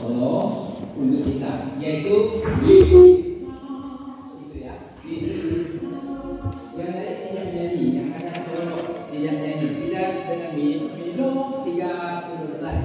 solo untuk kita, yaitu itu ya. Yang lain tidak menyanyi, yang ada solo tidak menyanyi. Tidak dengan milo 30 helai.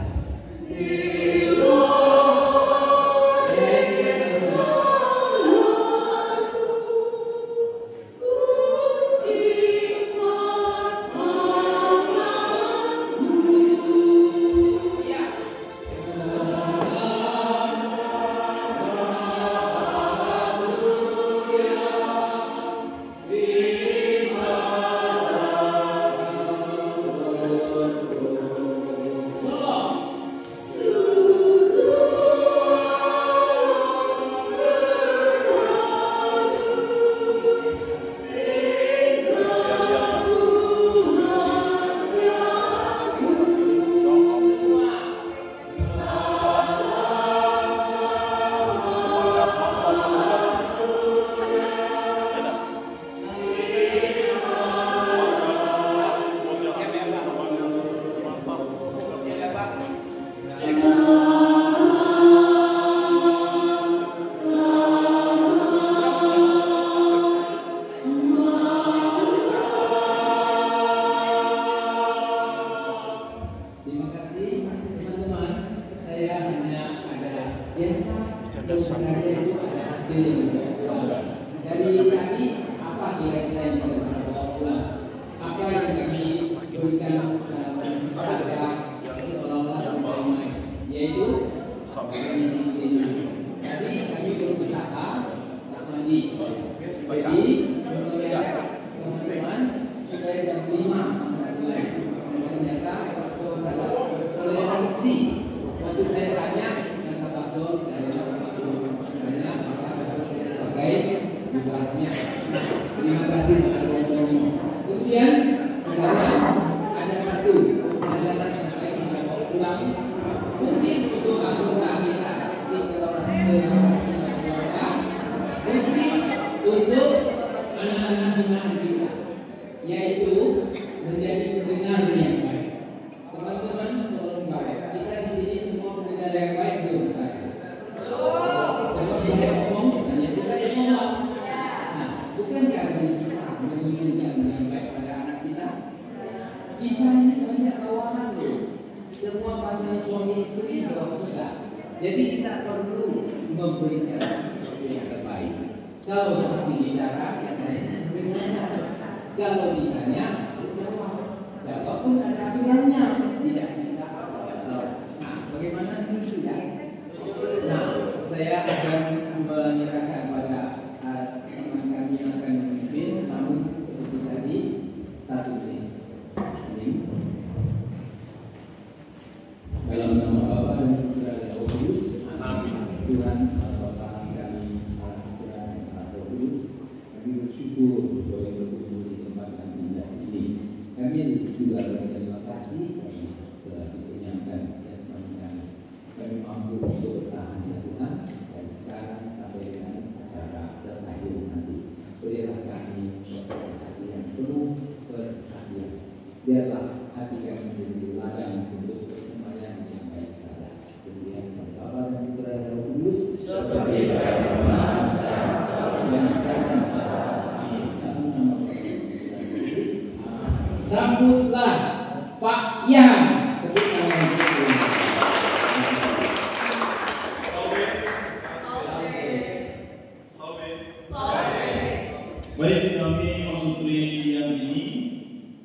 Baik, kami masukri yang ini.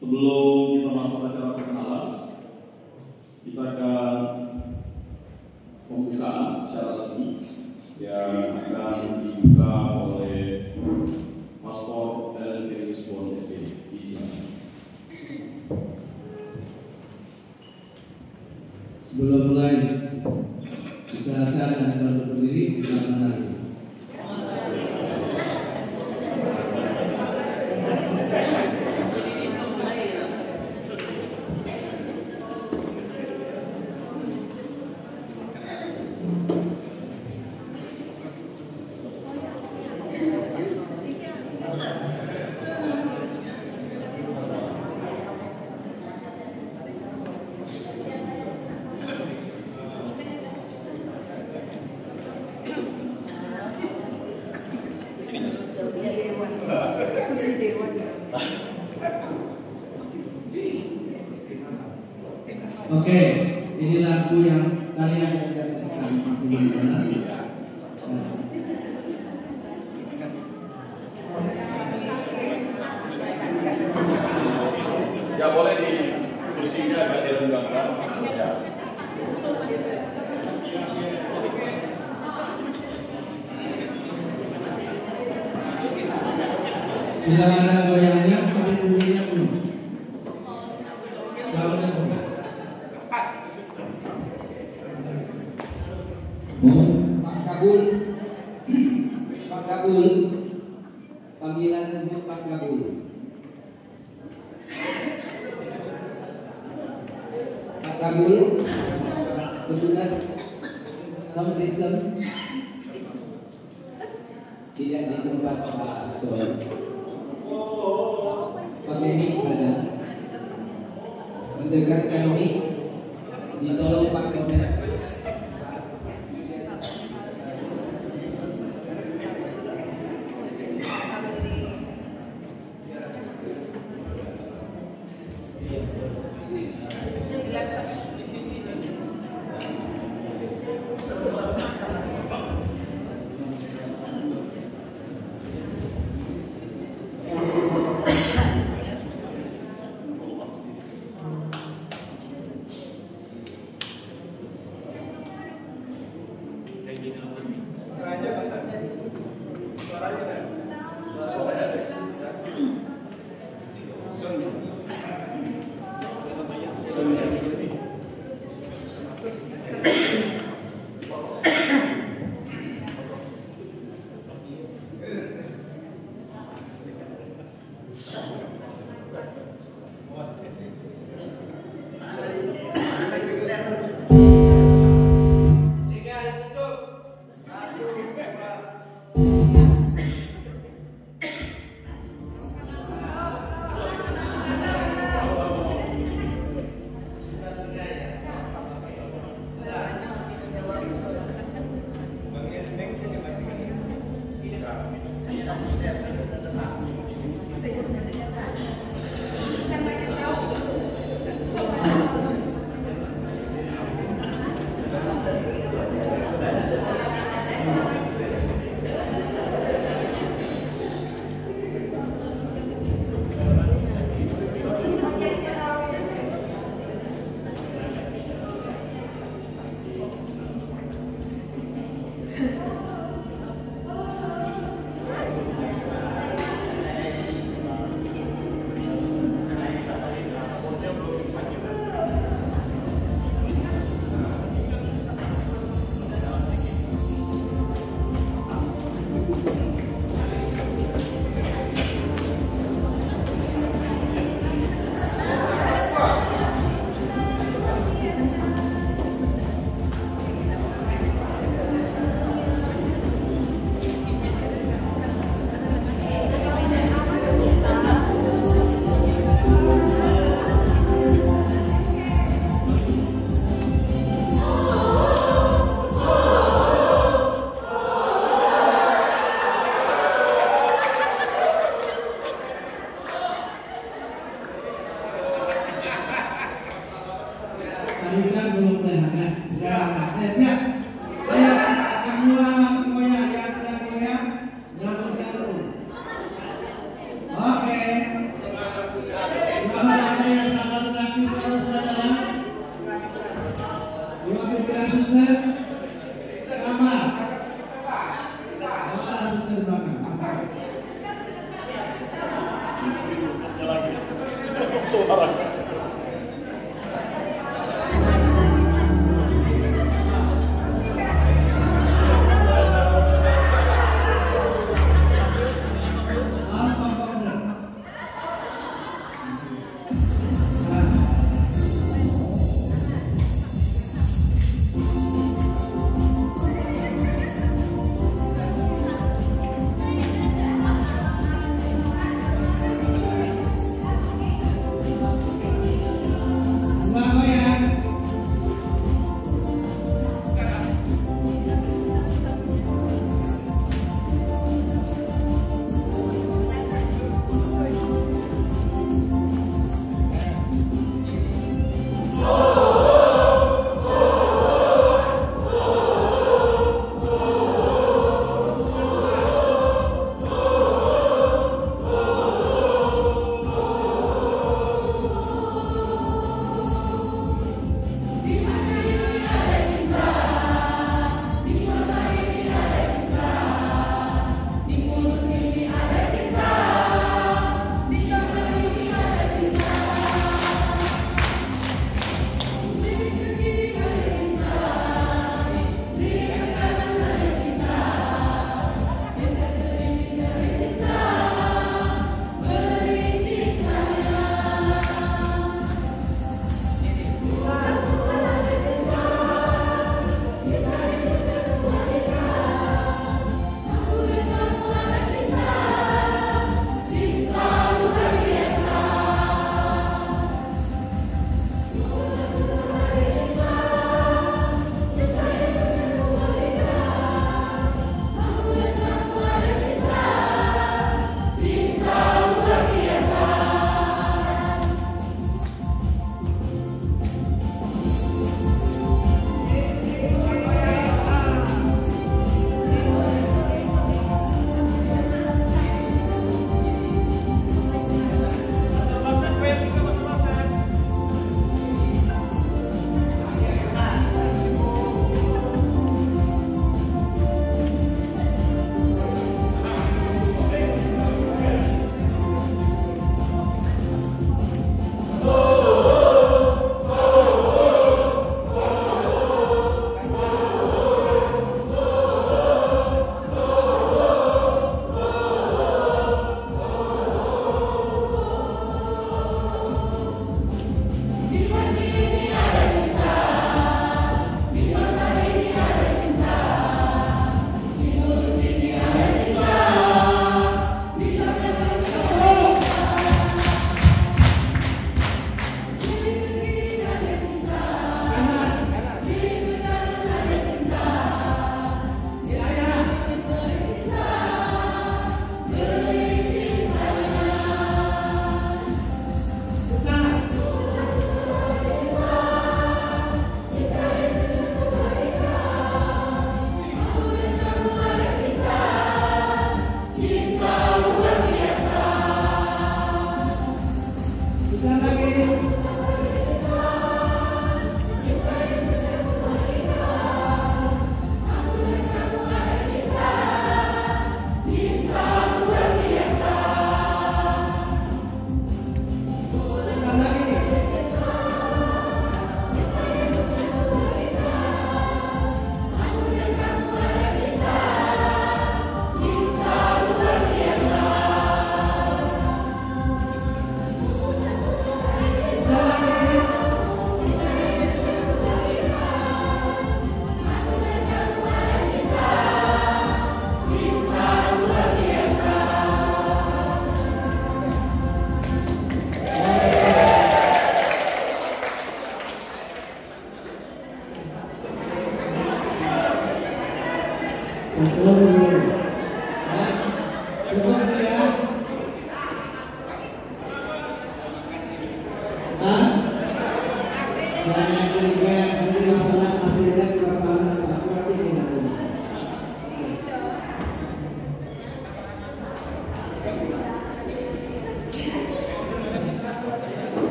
Sebelum kita masuk acara perkenalan, kita akan pembukaan secara resmi yang akan dibuka oleh Pastor Elverius Bon SP di sini. Sebelum mulai, kita silakan untuk berdiri, kita menari. Oke, ini lagu yang tadi ada dikasihkan di sana. Ya boleh di kursinya agak direnggangkan. Ya. Sudah ada goyangnya, tapi bunyinya belum. Soundnya belum. Pak Kabul, Pak Kabul, panggilan untuk Pak Kabul. Pak Kabul, petugas sound system tidak di tempat Pak Astor. Pakai mic saja, mendekatkan mic, ditolong Pak Kamera.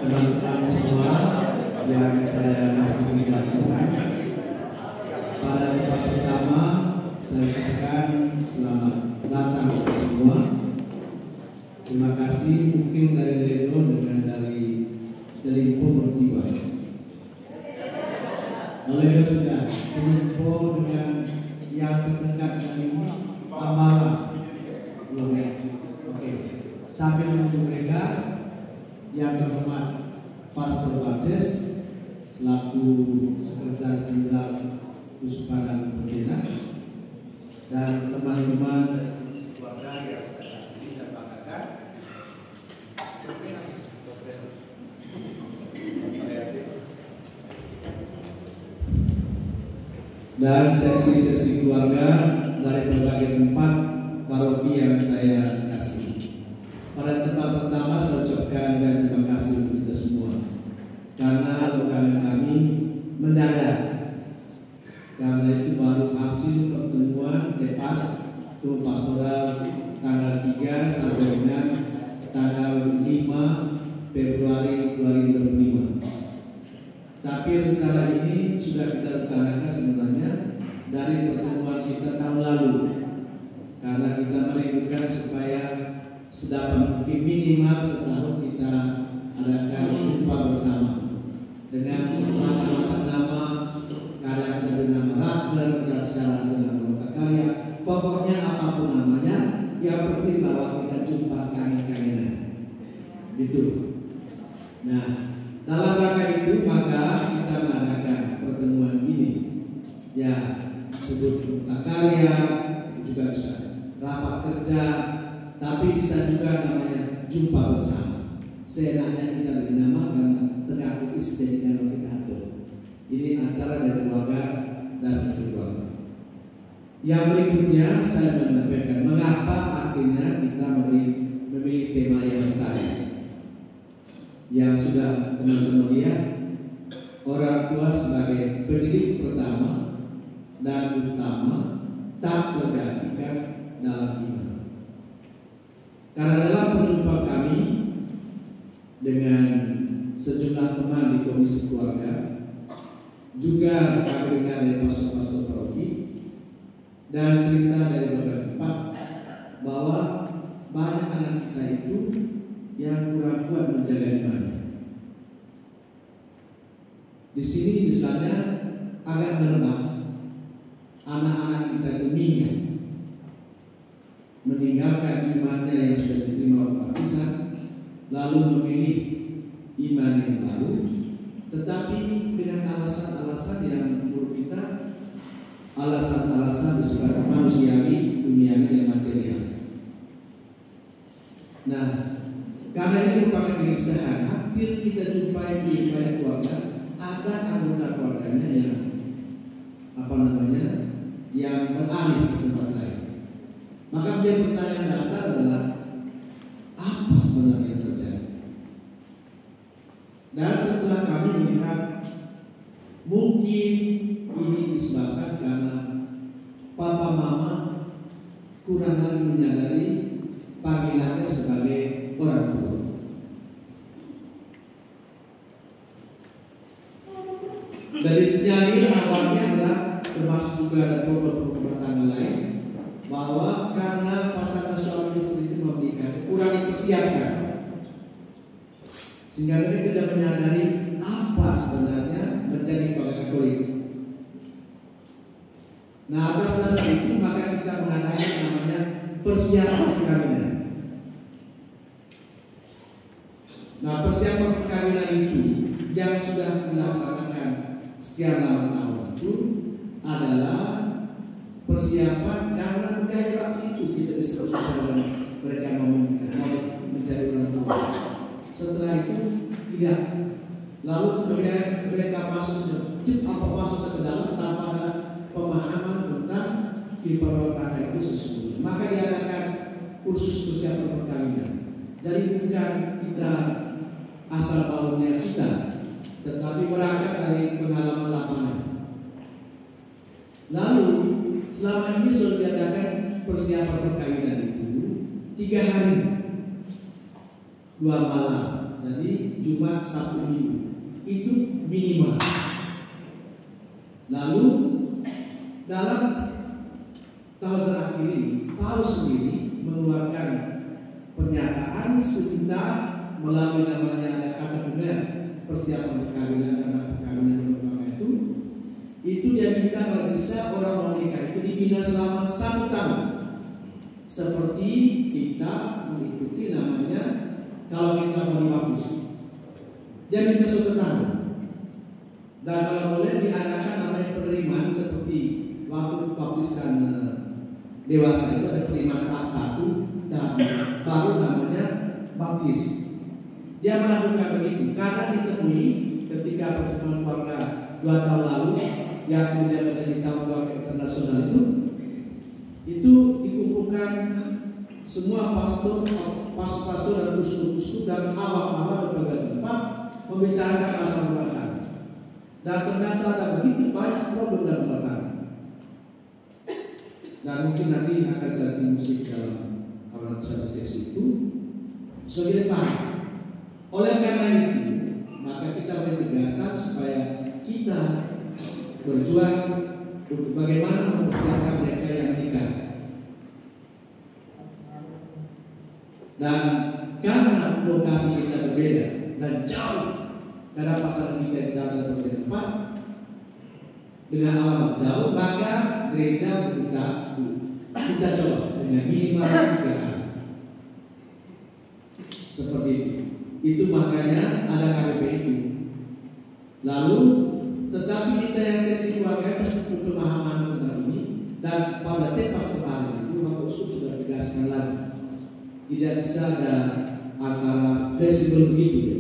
Teman-teman semua yang saya kasih Tuhan, pada tempat pertama saya ucapkan selamat datang untuk semua. Terima kasih mungkin dari Reno dengan dari Jelimpo bertiba. Oleh sudah Jelimpo dengan yang terdekat dari Amala belum ya? Oke. Sambil menunggu mereka, yang terhormat Pastor Bajes selaku Sekretaris Jenderal Puspadan Pembina dan teman-teman keluarga yang saya kasih dan banggakan. Dan sesi-sesi keluarga dari berbagai tempat paroki yang saya kasih. Pada tempat pertama saya ucapkan dan terima kasih untuk kita semua karena undangan kami mendadak. Karena itu baru hasil pertemuan Depas itu pastoral tanggal 3 sampai dengan tanggal 5 Februari 2025. Tapi rencana ini sudah kita rencanakan sebenarnya dari pertemuan kita tahun lalu, karena kita merindukan supaya sedapat mungkin minimal setahun kita adakan jumpa bersama dengan macam-macam nama. Kadang kita beri nama Rakler, dan sekarang dengan nama karya. Pokoknya apapun namanya, yang penting bahwa kita jumpa kangen-kangenan. Gitu. Nah, dalam rangka itu maka kita mengadakan pertemuan ini. Ya, disebut karya, juga bisa rapat kerja. Tapi bisa juga namanya jumpa bersama. Seenaknya kita beri nama karena tegak lukis dari kalau kita atur. Ini acara dari keluarga dan keluarga. Yang berikutnya saya menyampaikan mengapa akhirnya kita memilih tema yang tadi. Yang sudah teman-teman lihat, orang tua sebagai pendidik pertama dan utama tak tergantikan dalam iman. Karena dalam perjumpaan kami dengan sejumlah teman di komisi keluarga, juga kami dengar dari pastor-pastor paroki dan cerita dari beberapa tempat bahwa banyak anak kita itu yang kurang kuat menjaga imannya. Di sini misalnya agak merebak, anak-anak kita itu meninggalkan imannya yang sudah diterima oleh baptisan, lalu memilih iman yang baru, tetapi dengan alasan-alasan yang menurut kita alasan-alasan bersifat manusiawi, duniawi dan material. Nah, karena ini merupakan keniscayaan, hampir kita jumpai di banyak keluarga ada anggota keluarganya yang beralih ke tempat lain. Maka dia pertanyaan dasar adalah apa sebenarnya yang terjadi? Dan setelah kami melihat mungkin ini disebabkan karena papa mama kurang lagi menyadari panggilannya sebagai orang tua. Dari senyali awalnya adalah termasuk juga ada problem rumah tangga lain, bahwa karena pasangan suami istri itu menikah kurang dipersiapkan, sehingga mereka tidak menyadari apa sebenarnya menjadi pegawai Katolik. Nah, atas dasar itu maka kita mengadakan namanya persiapan perkawinan. Nah, persiapan perkawinan itu yang sudah dilaksanakan sekian lama tahun itu adalah persiapan karena budaya waktu itu kita bisa mereka mau mencari orang tua. Setelah itu tidak. Lalu kemudian mereka masuk ke dalam tanpa ada pemahaman tentang kehidupan rumah tangga itu sesungguhnya. Maka diadakan kursus persiapan perkawinan. Jadi bukan kita asal maunya kita, tetapi berangkat dari pengalaman lapangan. Lalu selama ini sudah diadakan persiapan perkawinan itu 3 hari 2 malam. Jadi Jumat, Sabtu, Minggu itu minimal. Lalu dalam tahun terakhir ini Paulus sendiri mengeluarkan pernyataan sebentar melalui namanya ada kata benar persiapan perkawinan karena perkawinan berbagai itu dia minta kalau bisa orang menikah itu dibina selama 1 tahun seperti kita mengikuti namanya kalau kita mau dibaptis dia minta 1 tahun dan kalau boleh diadakan namanya penerimaan seperti waktu baptisan dewasa itu ada penerimaan tahap 1 dan baru namanya baptis. Dia melakukan begitu karena ditemui ketika pertemuan keluarga 2 tahun lalu yang kemudian menjadi tahun keluarga internasional itu dikumpulkan semua pastor dan uskup dan awam-awam berbagai tempat membicarakan masalah rumah tangga. Dan ternyata ada begitu banyak problem dalam rumah tangga. Dan mungkin nanti akan sesi musik dalam sesi itu sebagai paham. Oleh karena itu, maka kita bertegasan supaya kita berjuang untuk bagaimana mempersiapkan mereka yang menikah. Dan karena lokasi kita berbeda dan jauh, karena pasar kita tidak ada berbeda tempat dengan alamat jauh, maka gereja kita coba dengan minimal 3 hari. Seperti itu. Itu makanya ada KBP itu. Lalu, tetapi kita yang sesi keluarga harus pemahaman tentang ini dan pada tepas kemarin itu Bapak Uskup sudah tegaskan lagi. Tidak bisa ada antara fleksibel begitu ya.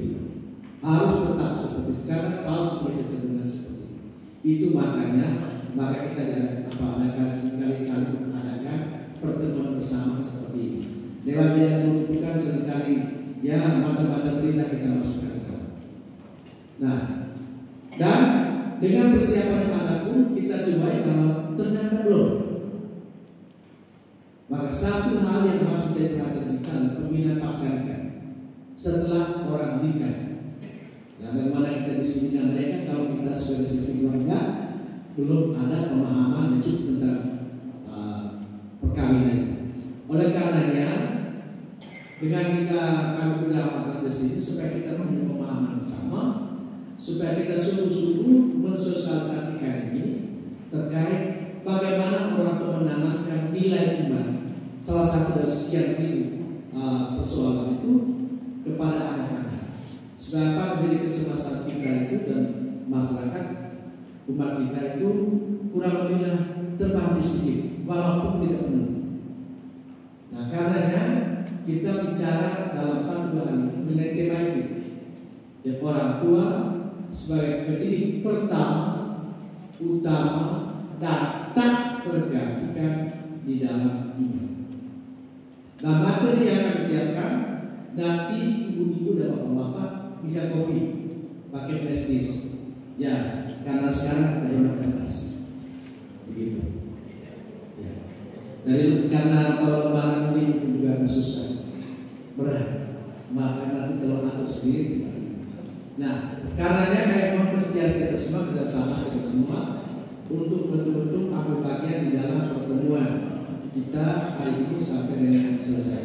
Harus tetap seperti itu karena Paulus punya kecenderungan seperti itu. Itu makanya maka kita adakan sekali-kali mengadakan pertemuan bersama seperti ini. Lewat dia menunjukkan seringkali ya macam-macam berita kita masukkan ke dalam. Nah, dan dengan persiapan yang ada pun kita coba kalau ternyata belum. Maka satu hal yang harus menjadi perhatian kita adalah pembinaan pasangan setelah orang menikah. Dan bagaimana kita disini mereka kalau kita sebagai sesi keluarga belum ada pemahaman yang cukup tentang perkawinan. Oleh karenanya dengan kami berdampak di sini supaya kita mempunyai pemahaman bersama, supaya kita sungguh-sungguh mensosialisasikan ini terkait bagaimana orang tua menanamkan nilai iman. Salah satu dari sekian ribu persoalan itu kepada anak-anak. Supaya apa menjadi kecemasan kita itu dan masyarakat umat kita itu kurang lebihnya terbantu sedikit, walaupun tidak penuh. Nah, karenanya kita bicara dalam 1-2 hari mengenai tema itu. Ya, orang tua sebagai pendidik pertama, utama, dan tak tergantikan di dalam iman. Nah, materi yang akan disiapkan nanti ibu-ibu dan bapak-bapak bisa copy pakai flash disk. Ya, karena sekarang kita yang kertas. Begitu. Ya. Karena kalau lebaran ini juga agak susah, berat, maka nanti kalau atur sendiri. Nah, karenanya kayak memang kesediaan kita semua kerjasama kita semua untuk betul-betul ambil bagian di dalam pertemuan kita hari ini sampai dengan selesai.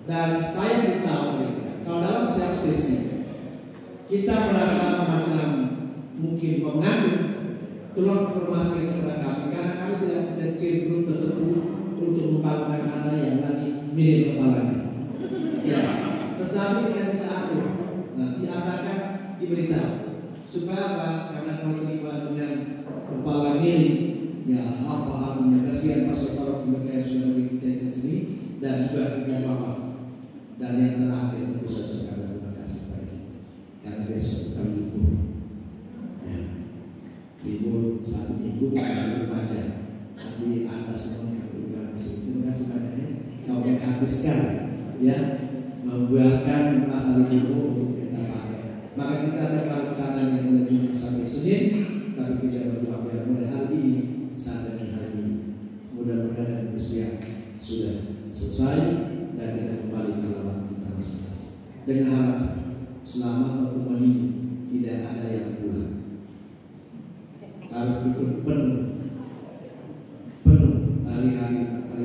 Dan saya beritahu mereka, kalau dalam setiap sesi kita merasa macam mungkin mengandung tolong informasi kepada kami karena kami tidak punya ciri grup tertentu untuk membangun anak yang lagi mirip kepalanya. Ya, tetapi yang bisa atur diberitahu. Supaya apa? Karena kalau dibantu dengan kepala miring, ya apa artinya? Kasihan Pastor Paroki mereka yang sudah berikan sini dan juga tiga bapak. Dan yang terakhir tentu saja terima kasih banyak karena besok kita libur. Ya, libur satu minggu kita baca. Tapi atas semua yang berubah di sini. Terima kasih banyak ya. Kau menghabiskan ya membuatkan masa libur untuk kita pakai. Maka kita ada rencana yang mulai sampai Senin, tapi kita berdoa biar mulai hari ini sampai hari ini. Mudah-mudahan dan bersiap sudah selesai dan kita kembali ke alam kita masing-masing. Dengan harapan selama pertemuan ini tidak ada yang pulang. Harus ikut penuh hari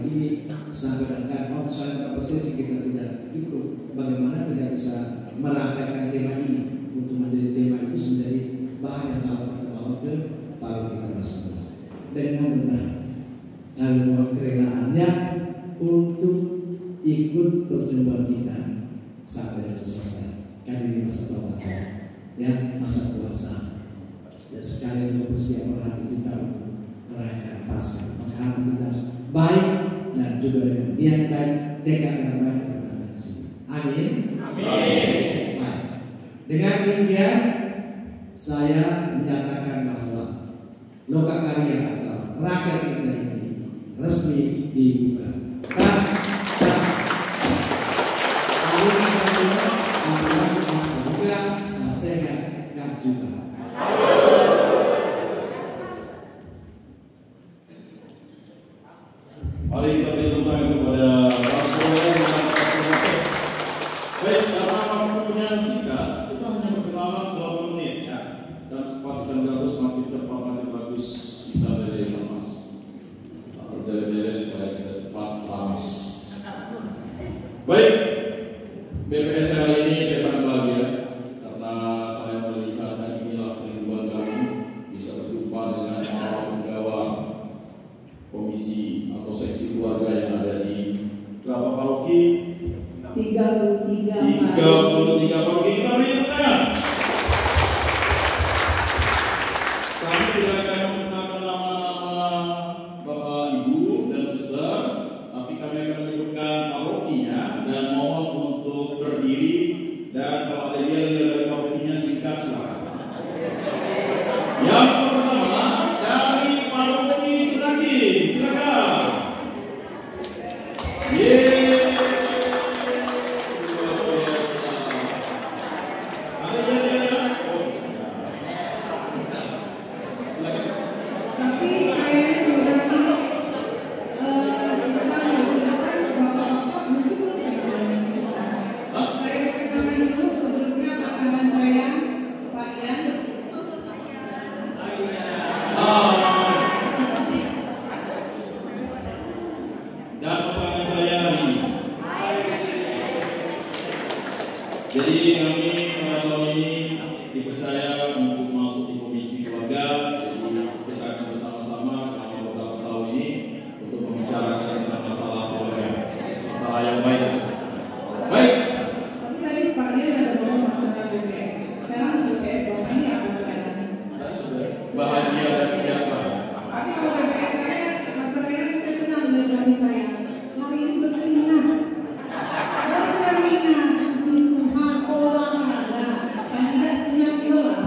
ini sampai dengan misalnya prosesi kita tidak ikut, bagaimana tidak bisa merangkaikan tema ini untuk menjadi tema itu menjadi bahan yang dapat kita bawa ke para kita masing-masing. Dengan benar kalau kerenaannya untuk ikut pertemuan kita sampai selesai. Kan ini masa Ramadan, ya masa puasa. Ya sekali mempersiapkan hati kita untuk merayakan Paskah. Maka kita baik dan juga dengan niat baik, tekad yang baik kita akan di sini. Amin. Amin. Baik. Dengan demikian saya menyatakan bahwa Lokakarya atau rakyat kita ini resmi dibuka. Mari kita berikan kepada Pastor dan baik, karena waktunya singkat, kita hanya berkenalan 20 menit ya. Dan sempat kita harus semakin cepat, makin bagus kita dari lemas atau dari supaya kita cepat lamas. Baik, BPS hari ini saya sangat bahagia karena saya melihat dan inilah kerinduan kami bisa berjumpa dengan para penggawa komisi atau seksi keluarga yang ada di berapa paroki? 33 paroki. Kita beri tangan. Kami tidak akan menggunakan nama-nama Bapak, Ibu, dan Suster, tapi kami akan menyebutkan parokinya dan mohon untuk berdiri dan kalau ada yang dari parokinya singkat silakan. Yang pertama dari paroki Seraking, silakan. Jadi kami pada tahun ini dipercaya untuk masuk di komisi keluarga. Jadi kita akan bersama-sama selama beberapa tahun ini untuk membicarakan tentang masalah keluarga, masalah yang baik. Baik. Tapi tadi Pak Rian ada ngomong masalah BPS. Sekarang BPS ini apa sekarang? Bahagia dan sejahtera. Tapi kalau BPS saya, masalahnya saya senang dengan suami saya. Hari ini berkeringat. Berkeringat. Olahraga dan tidak 9 kilo lah.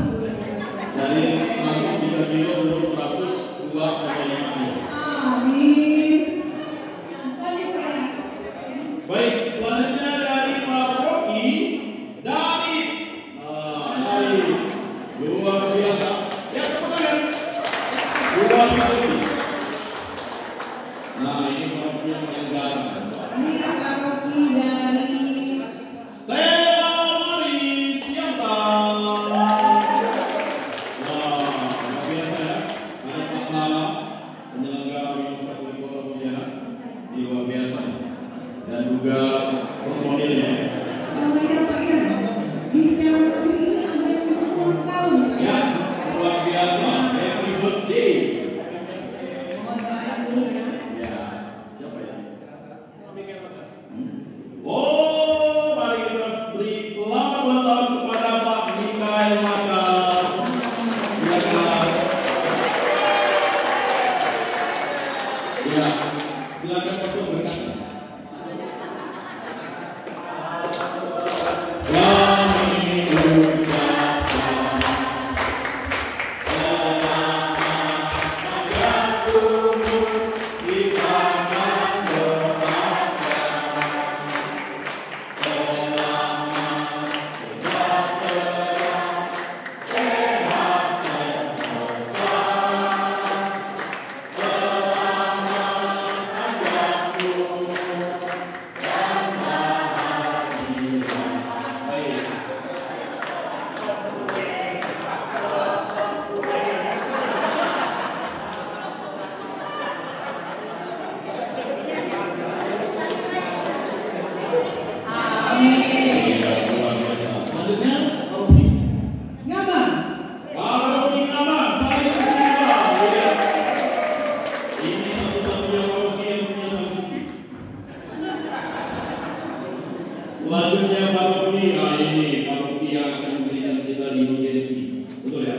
namanya paroki, ini paroki yang akan memberikan kita di New Jersey, betul ya?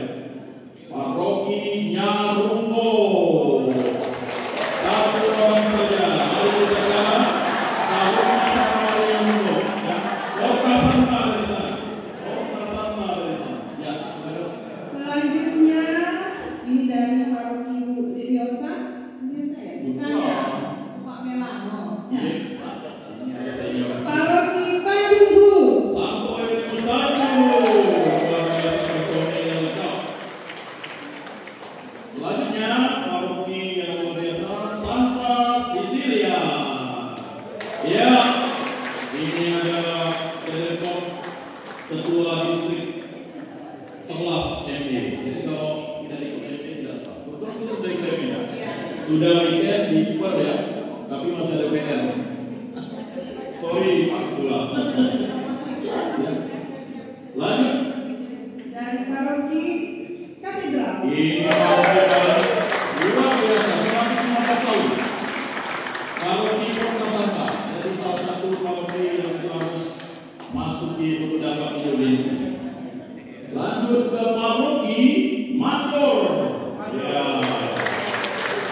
Paroki Nyarumbo. Satu orang saja, mari kita lihat paroki Nyarumbo. Kota Santa dari sana, Kota Santa dari sana. Ya, Selanjutnya ini dari paroki Bu Dediosa. Ini saya, bukan ya? Pak Melano. Ya. ini ada saya. Paroki Tanjung Bulu. Santo Espiritu Santo, luar biasa personil yang lengkap. Selanjutnya paroki yang luar biasa Santa Cecilia. Ya, ini ada direktur ketua distrik 11 MD. Jadi kalau tidak ikut MD tidak sah. Betul kita sudah ikut MD ya? Sudah weekend di Perth ya, tapi masih ada PR. Sorry Pak Dula. Lanjut. Dari paroki Katedral. Ini paroki luar biasa, selama 15 tahun. Paroki Kota Santa, jadi salah satu paroki yang kita harus masuki untuk dapat Indonesia. Lanjut ke paroki Mandor. Ya,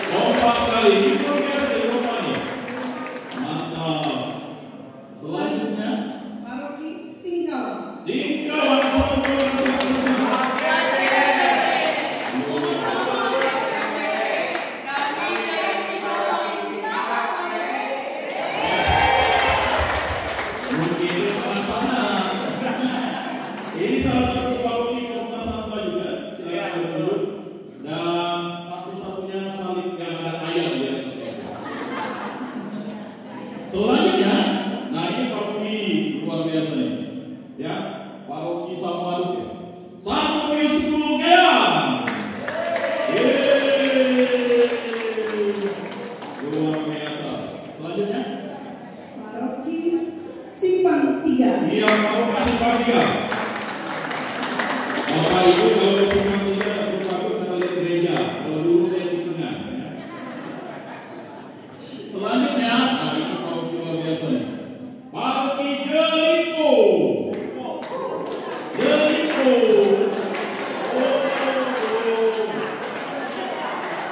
kompak sekali, ini luar biasa di kompak nih. Mantap. Selanjutnya Paroki Singkawang. Singkawang Santo mungkin teman sana. Ini salah satu paroki Kota Santa juga. Silakan berduduk. Dan satu-satunya salib yang ada ayam di atasnya. Selanjutnya, nah ini paroki luar biasa nih. Ya, paroki Samaru ya. Santo Pius Kulungkean. Luar biasa. Selanjutnya, Paroki Simpang 3. iya paroki Simpang 3. Bapak Ibu kalau Simpang 3 takut kita lihat gereja. Kalau dulu lihat di tengah. Ya. Selanjutnya, nah ini paroki luar biasa nih. Paroki Jelipo. Jelipo.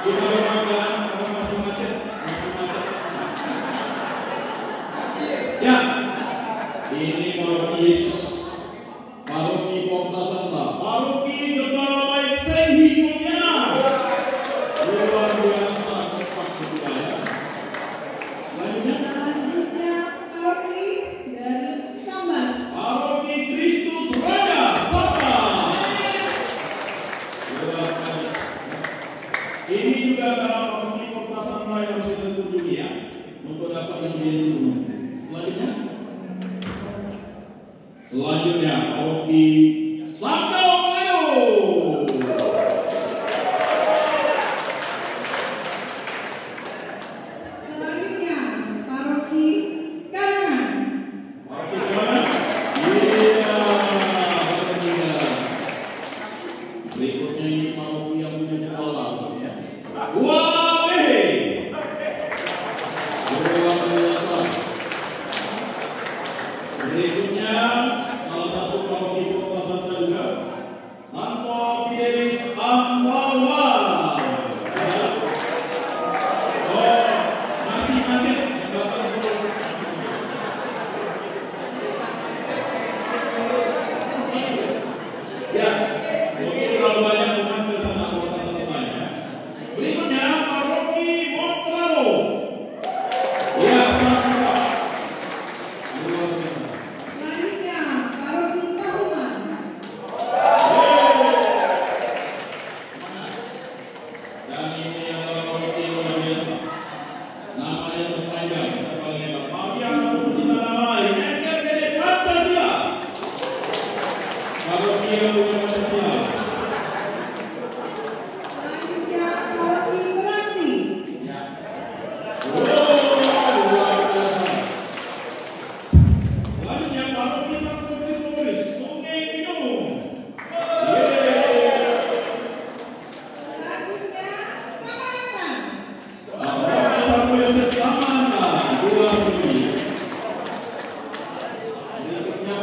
Kita doakan kalau masih macet, Ya, ini paroki Yesus, paroki Kota Santa, paroki Gembala Baik Senghi Pontianak. Luar biasa tempat budaya. Selanjutnya, Selanjutnya paroki dari Sambas. paroki Kristus Raja Santa. Luar biasa. Ini juga adalah paroki Kota Santa yang harus kita kunjungi ya, untuk dapat audiensi umum. Selanjutnya paroki Santo Leo. Selanjutnya paroki Karangan. Paroki mana? Iya, benar. Berikutnya ini paroki yang punya kepala ya. Wabe. Luar biasa. Berikutnya salah satu paroki Kota Santa juga, Santo Fidelis Ambawa. Ya. Oh, masih macet yang Bapak Ibu. Ya, mungkin terlalu banyak umat ke sana Kota Santa ya. Berikutnya paroki Montralo. Ya, sama. Luar biasa. Selanjutnya paroki Kauman. Dan ini adalah paroki luar biasa. Namanya terpanjang, terpaling hebat. Paroki yang kita namai NKPD Pancasila. Paroki yang punya Pancasila. Selanjutnya paroki Meranti. Ya. Luar biasa. Selanjutnya paroki Santo Kristoforis, Sungai Minum. Selanjutnya Samaritan. Paroki Santo Yosef Samanta, 2 Juli. Berikutnya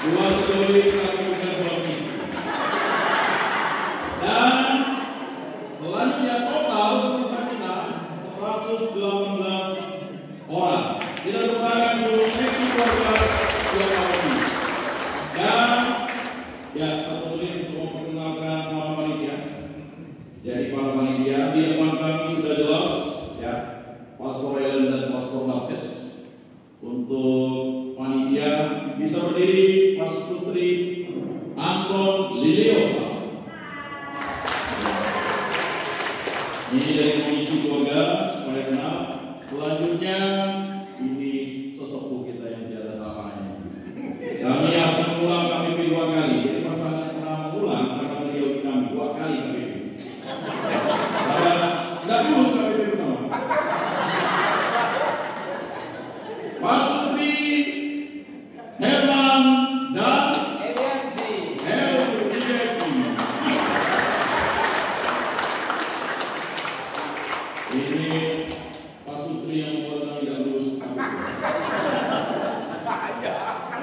Dua sejoli kami bukan suami istri. Dan selanjutnya total peserta kita 118 orang. Kita tepukkan untuk seksi keluarga dua paroki. Dan ya, 1 menit untuk memperkenalkan para panitia. Jadi para panitia di depan kami sudah jelas ya, Pastor Ellen dan Pastor Lases. Untuk panitia bisa berdiri Pastutri Anton Liliosa. Ini dari komisi keluarga supaya kenal. Selanjutnya ini sesepuh kita yang tiada namanya. Kami harus mengulang KPP 2 kali. Jadi pasangan pernah mengulang karena beliau di kami 2 kali KPP. Tidak lulus KPP pertama. Pastutri Herman dan ini Pastutri yang membuat kami tidak lulus.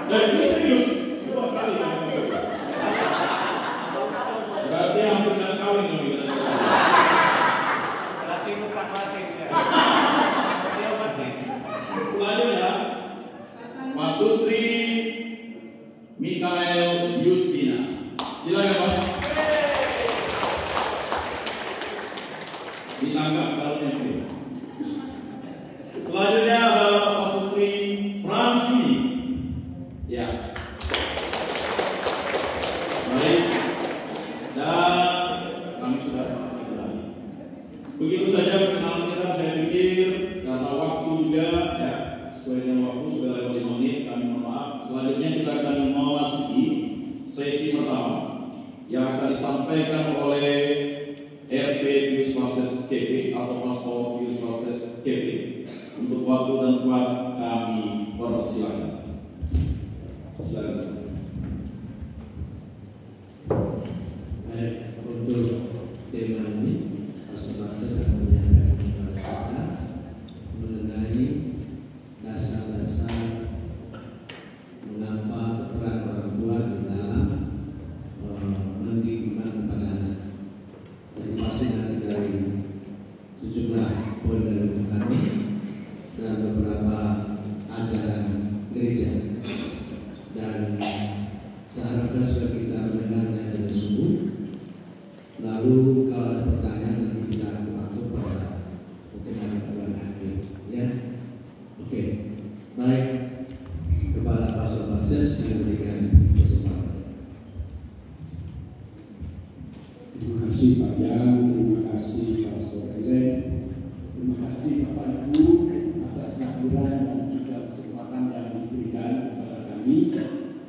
Dan ini serius 2 kali kami. Berarti hampir 6 kali kami. Berarti bukan batin ya. Dia batin. Selanjutnya Pastutri Mikael Yustina. Silakan Pak. Ditanggap dalamnya itu. Selanjutnya adalah Pastutri Fransini. Ya. Baik. Dan kami sudah lagi. Begitu saja perkenalan kita. Saya pikir karena waktu juga ya, sesuai dengan waktu sudah lewat 5 menit. Kami mohon maaf. Selanjutnya kita akan memasuki sesi pertama yang akan disampaikan oleh RP Pius Lases KP atau Pastor Pius Lases KP. Untuk waktu dan tempat kami persilakan. Silakan. Baik, untuk tema ini Pastor Lases akan menyampaikan kepada kita mengenai dasar-dasar mengapa peran orang tua di dalam mendidik iman kepada anak. Jadi masih nanti dari sejumlah poin dari kami dan beberapa ajaran gereja. Dan seharusnya sudah kita mendengarnya dengan sungguh. Lalu kalau ada pertanyaan nanti kita akan waktu pada pertemuan akhir. Ya, oke. Baik, kepada Pastor Lases yang memberikan kesempatan. Terima kasih Pak Jan, terima kasih Pastor Ellen, terima kasih Bapak Ibu atas kehadiran dan juga kesempatan yang diberikan kepada kami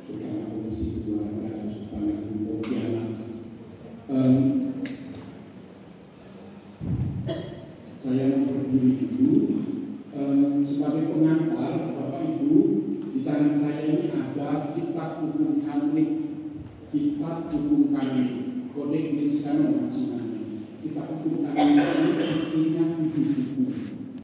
sebagai Komisi Keluarga dan Supaya Pontianak. Saya mau berdiri dulu sebagai pengantar Bapak Ibu. Di tangan saya ini ada kitab hukum kanonik, kodeks Kristen masing-masing. Kitab hukum kanonik ini isinya 7 buku.